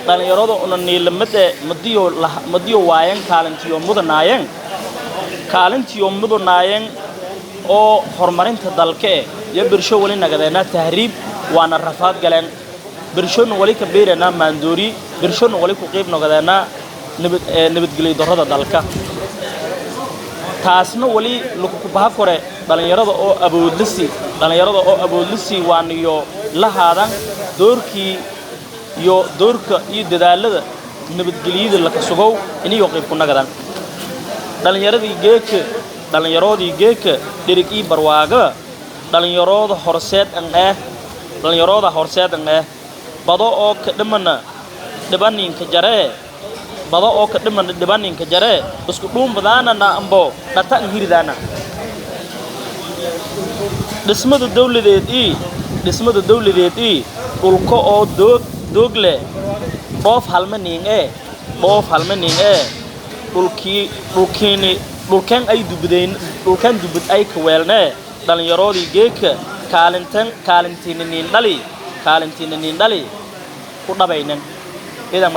dhalinyarada una niilamada madiyo waayan kaalintiyo mudanaayeen oo horumarinta dalka iyo birsho wali nagadeena tahriib waana rafaad galeen birshona wali ka beerana maandoori birshona wali ku qeyb nagadeena nabadgelyo darrada dalka taasna wali lagu baha kore dhalinyarada oo awoodlisi waaniyo la haadan doorka iyo dadaalada nabadgelyada la ka sugow inay qeyb ku nagadaan dhalinyaradii geeka dhirigi barwaaga dhalinyarada horseed bado oo ka dhimaninka jaree isku dhuum badaanana ambo dhata hiridana dhismada dawladeed dhulka oo doog leh dhoof halmanin dhulkan ay dubad ay ka weelnee dhalinyaroodii geeka kaalintiina niin dhali ku dhabaynan idan